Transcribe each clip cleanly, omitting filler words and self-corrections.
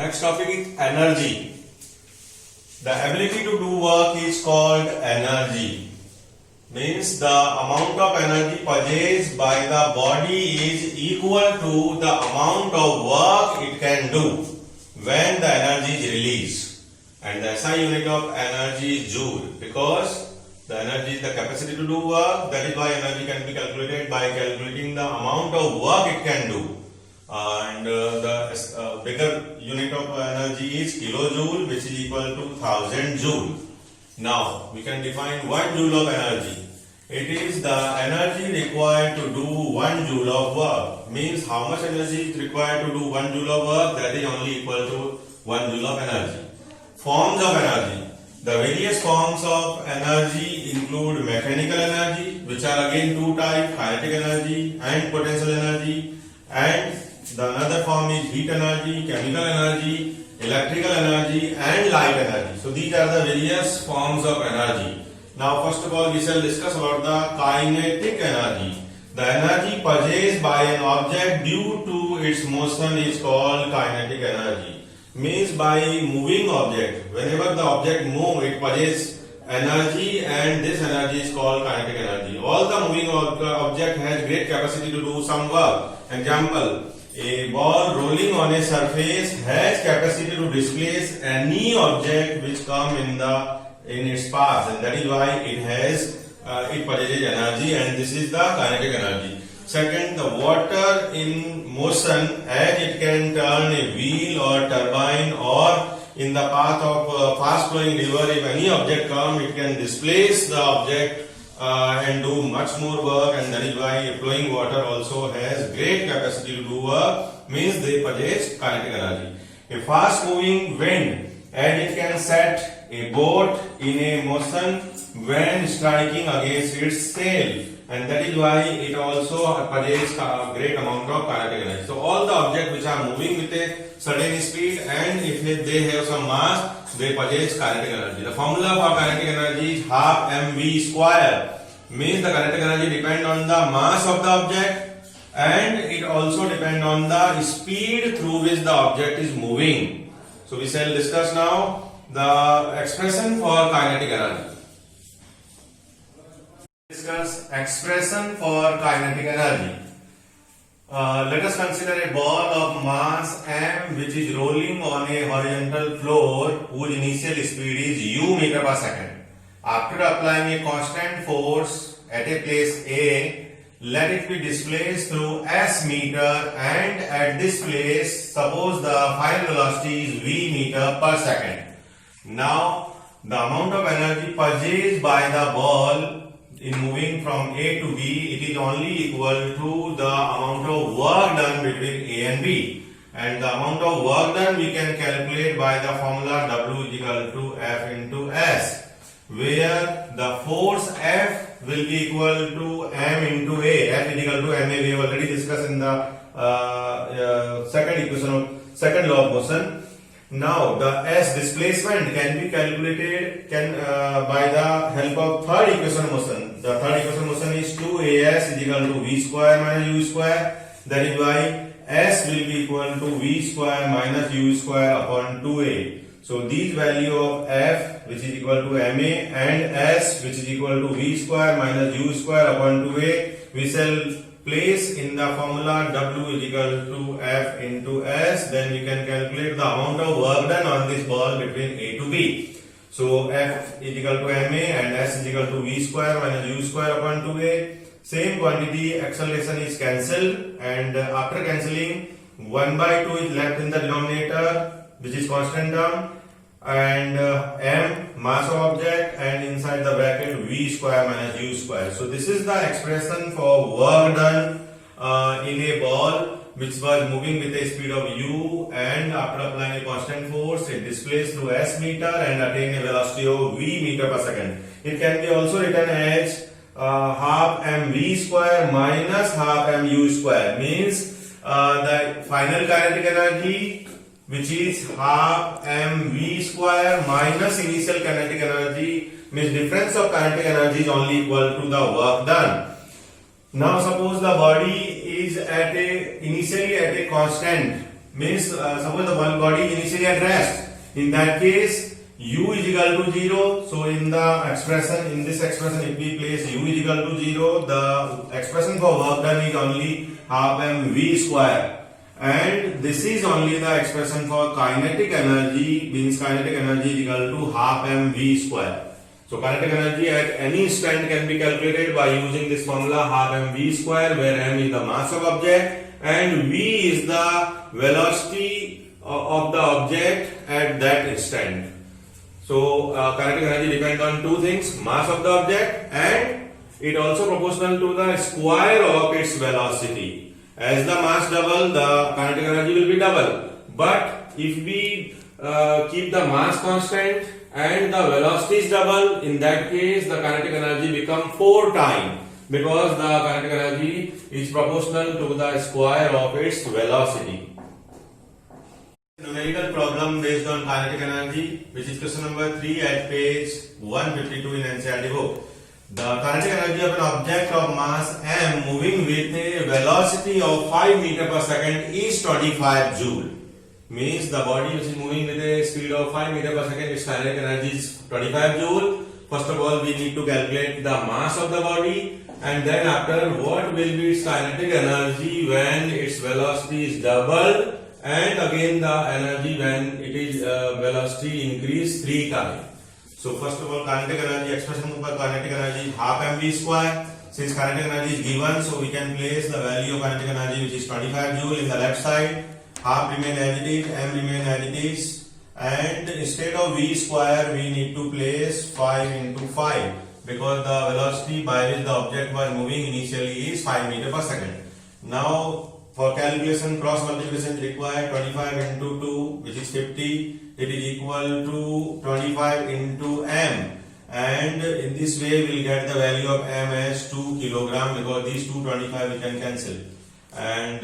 next topic is energy. The ability to do work is called energy. Means the amount of energy purchased by the body is equal to the amount of work it can do when the energy is released. And the SI unit of energy is joule, because the energy is the capacity to do work. That is why energy can be calculated by calculating the amount of work it can do. The bigger unit of energy is kilojoule, which is equal to 1000 joule. Now we can define 1 joule of energy. It is the energy required to do 1 joule of work. Means how much energy is required to do 1 joule of work, that is only equal to 1 joule of energy. Forms of energy. The various forms of energy include mechanical energy, which are again two types, kinetic energy and potential energy, and the another form is heat energy, chemical energy, electrical energy and light energy. So these are the various forms of energy. Now first of all we shall discuss about the kinetic energy. The energy purchased by an object due to its motion is called kinetic energy. Means by moving object, whenever the object moves, it purchases energy, and this energy is called kinetic energy. All the moving object has great capacity to do some work. Example, a ball rolling on a surface has capacity to displace any object which come in its path, and that is why it purchases energy, and this is the kinetic energy. Second, the water in motion, as it can turn a wheel or turbine, or in the path of a fast flowing river, if any object comes, it can displace the object and do much more work, and that is why flowing water also has great capacity to do work, means they possess kinetic energy. A fast moving wind, as it can set a boat in a motion when striking against its sail, and that is why it also possesses a great amount of kinetic energy. So all the objects which are moving with a certain speed, and if they have some mass, they possess kinetic energy. The formula for kinetic energy is half mv square. Means the kinetic energy depends on the mass of the object, and it also depends on the speed through which the object is moving. So we shall discuss now the expression for kinetic energy. Discuss expression for kinetic energy. Let us consider a ball of mass m which is rolling on a horizontal floor whose initial speed is u meter per second. After applying a constant force at a place A, let it be displaced through s meter, and at this place suppose the final velocity is v meter per second. Now the amount of energy purchased by the ball in moving from A to B, it is only equal to the amount of work done between A and B, and the amount of work done we can calculate by the formula W is equal to F into S, where the force F will be equal to M into A. F is equal to Ma. We have already discussed in the second law of motion. Now the S displacement can be calculated by the help of third equation motion. The third equation motion is 2as is equal to v square minus u square. That is why S will be equal to v square minus u square upon 2a. So these value of F, which is equal to Ma, and S, which is equal to v square minus u square upon 2a, we shall place in the formula W is equal to F into S. Then we can calculate the amount of work done on this ball between A to B. So F is equal to Ma and S is equal to v square minus u square upon 2a. Same quantity acceleration is cancelled, and after cancelling, 1 by 2 is left in the denominator, which is constant term, and m mass of object, and inside the bracket v square minus u square. So this is the expression for work done in a ball which was moving with a speed of u, and after applying a constant force it displaced through s meter and attained a velocity of v meter per second. It can be also written as half mv square minus half mu square. Means the final kinetic energy, which is half mv square minus initial kinetic energy, means difference of kinetic energy is only equal to the work done. Now suppose the body is initially at a constant Means suppose the one body is initially at rest. In that case, u is equal to 0. So in the expression, in this expression, if we place u is equal to 0, the expression for work done is only half mv square. And this is only the expression for kinetic energy, means kinetic energy is equal to half mv square. So kinetic energy at any instant can be calculated by using this formula half mv square, where m is the mass of object and v is the velocity of the object at that instant. So kinetic energy depends on two things: mass of the object, and it also proportional to the square of its velocity. As the mass double, the kinetic energy will be double. But if we keep the mass constant and the velocity is double, in that case the kinetic energy become 4 times, because the kinetic energy is proportional to the square of its velocity. Numerical problem based on kinetic energy, which is question number 3 at page 152 in NCERT book. The kinetic energy of an object of mass m moving with a velocity of 5 meter per second is 25 joule. Means the body which is moving with a speed of 5 meter per second, its kinetic energy is 25 joule. First of all, we need to calculate the mass of the body, and then after, what will be its kinetic energy when its velocity is doubled, and again the energy when it is velocity increase 3 times. So first of all, kinetic energy expression for kinetic energy is half mv square. Since kinetic energy is given, so we can place the value of kinetic energy, which is 25 joule, in the left side. Half remain as it is, m remain as it is, and instead of v square we need to place 5 into 5, because the velocity by which the object was moving initially is 5 meter per second. Now for calculation, cross multiplication is required. 25 into 2, which is 50, it is equal to 25 into m, and in this way we will get the value of m as 2 kilogram, because these 225 we can cancel. And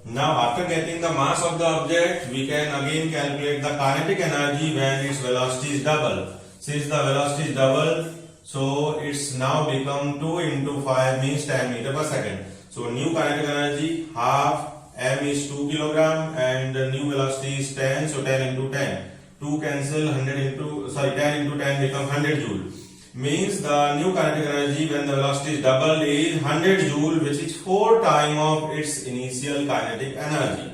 now after getting the mass of the object, we can again calculate the kinetic energy when its velocity is double. Since the velocity is double, so it's now become 2 into 5 means 10 meter per second. So new kinetic energy half m is 2 kilogram, and the new velocity is 10, so 10 into 10. 2 cancel, 10 into 10 become 100 joule. Means the new kinetic energy when the velocity is doubled is 100 joule, which is 4 times of its initial kinetic energy.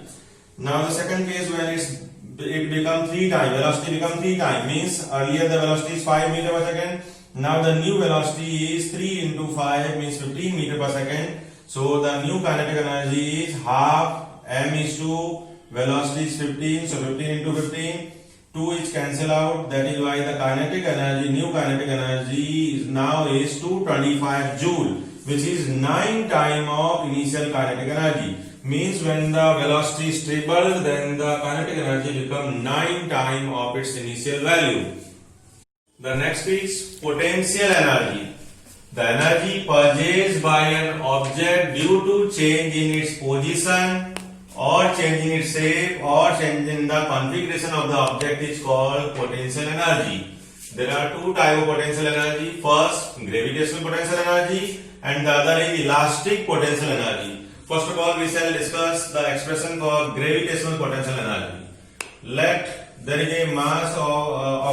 Now the second case, when it become 3 times, velocity become 3 times, means earlier the velocity is 5 meter per second. Now the new velocity is 3 into 5 means 15 meter per second. So the new kinetic energy is half m is 2, velocity is 15, so 15 into 15. 2 is cancel out, that is why the kinetic energy, new kinetic energy is now is 225 joule, which is 9 times of initial kinetic energy. Means when the velocity is tripled, then the kinetic energy become 9 times of its initial value. The next is potential energy. The energy purchased by an object due to change in its position, or change in its shape, or change in the configuration of the object is called potential energy. There are two types of potential energy. First, gravitational potential energy, and the other is elastic potential energy. First of all, we shall discuss the expression for gravitational potential energy. Let there is a mass of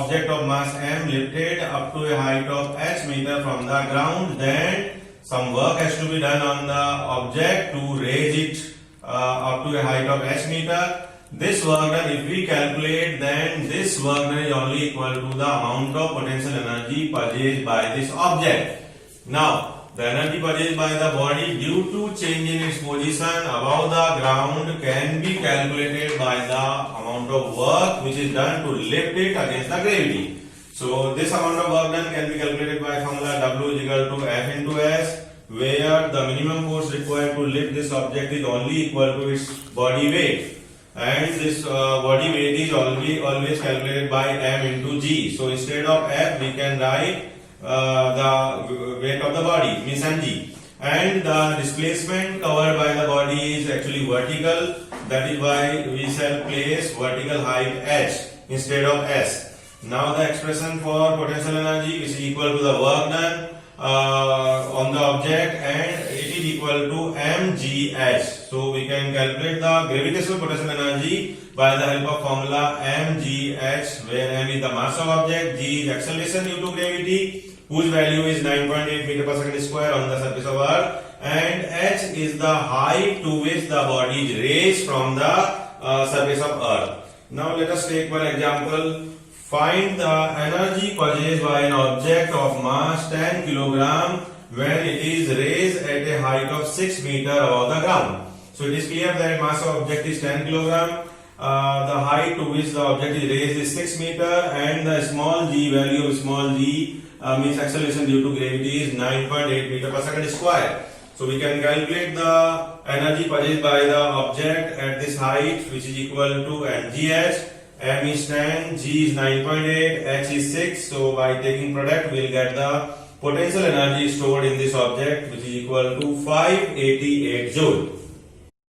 object of mass m lifted up to a height of h meter from the ground. Then some work has to be done on the object to raise it up to a height of h meter. This work done, if we calculate, then this work done is only equal to the amount of potential energy purchased by this object. Now, the energy purchased by the body due to change in its position above the ground can be calculated by the amount of work which is done to lift it against the gravity. So this amount of work done can be calculated by formula W is equal to F into S, where the minimum force required to lift this object is only equal to its body weight, and this body weight is always calculated by M into G. So instead of F, we can write the weight of the body, means mg, and the displacement covered by the body is actually vertical. That is why we shall place vertical height h instead of s. Now the expression for potential energy is equal to the work done on the object, and it is equal to mgh. So we can calculate the gravitational potential energy by the help of formula mgh, where m is the mass of object, g is acceleration due to gravity, whose value is 9.8 meter per second square on the surface of Earth, and h is the height to which the body is raised from the surface of Earth. Now let us take one example. Find the energy possessed by an object of mass 10 kg when it is raised at a height of 6 meter above the ground. So it is clear that mass of object is 10 kg. The height to which the object is raised is 6 meter, and the small g value of small g means acceleration due to gravity is 9.8 meter per second square. So we can calculate the energy possessed by the object at this height, which is equal to mgh. M is 10, G is 9.8, H is 6. So by taking product, we will get the potential energy stored in this object, which is equal to 588 joule.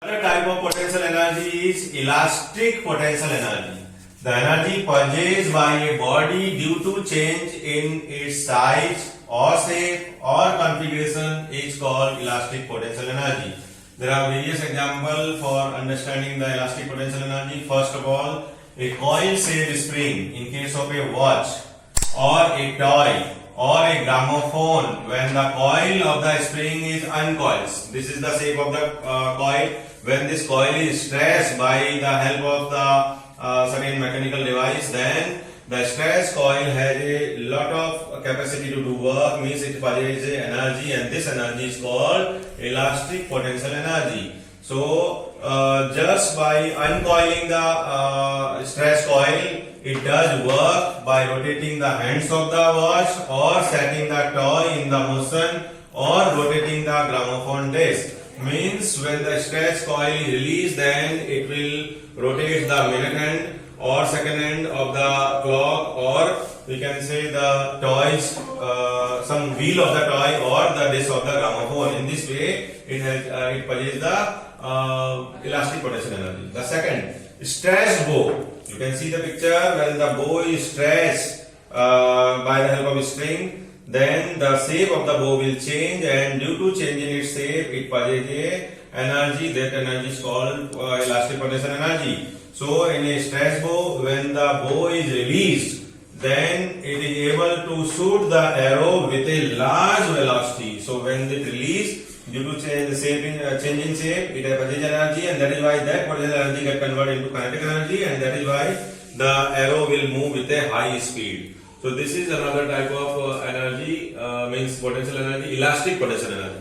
Another type of potential energy is elastic potential energy. The energy possessed by a body due to change in its size or shape or configuration is called elastic potential energy. There are various examples for understanding the elastic potential energy. First of all, a coil-shaped spring in case of a watch or a toy or a gramophone, when the coil of the spring is uncoiled. This is the shape of the coil. When this coil is stressed by the help of the certain mechanical device, then the stress coil has a lot of capacity to do work, means it possesses energy, and this energy is called elastic potential energy. So just by uncoiling the stress coil, it does work by rotating the hands of the watch or setting the toy in the motion or rotating the gramophone disc. Means when the stress coil is released, then it will rotate the minute hand or second hand of the clock, or we can say the toys, some wheel of the toy or the disc of the gramophone. In this way, it possesses the elastic potential energy. The second, stress bow. You can see the picture. When the bow is stressed by the help of a string, then the shape of the bow will change, and due to change in its shape, it possesses energy. That energy is called elastic potential energy. So in a stress bow, when the bow is released, then it is able to shoot the arrow with a large velocity. So when it released, due to change in shape, it possesses energy, and that is why that potential energy gets converted into kinetic energy, and that is why the arrow will move with a high speed. So this is another type of energy, means potential energy, elastic potential energy.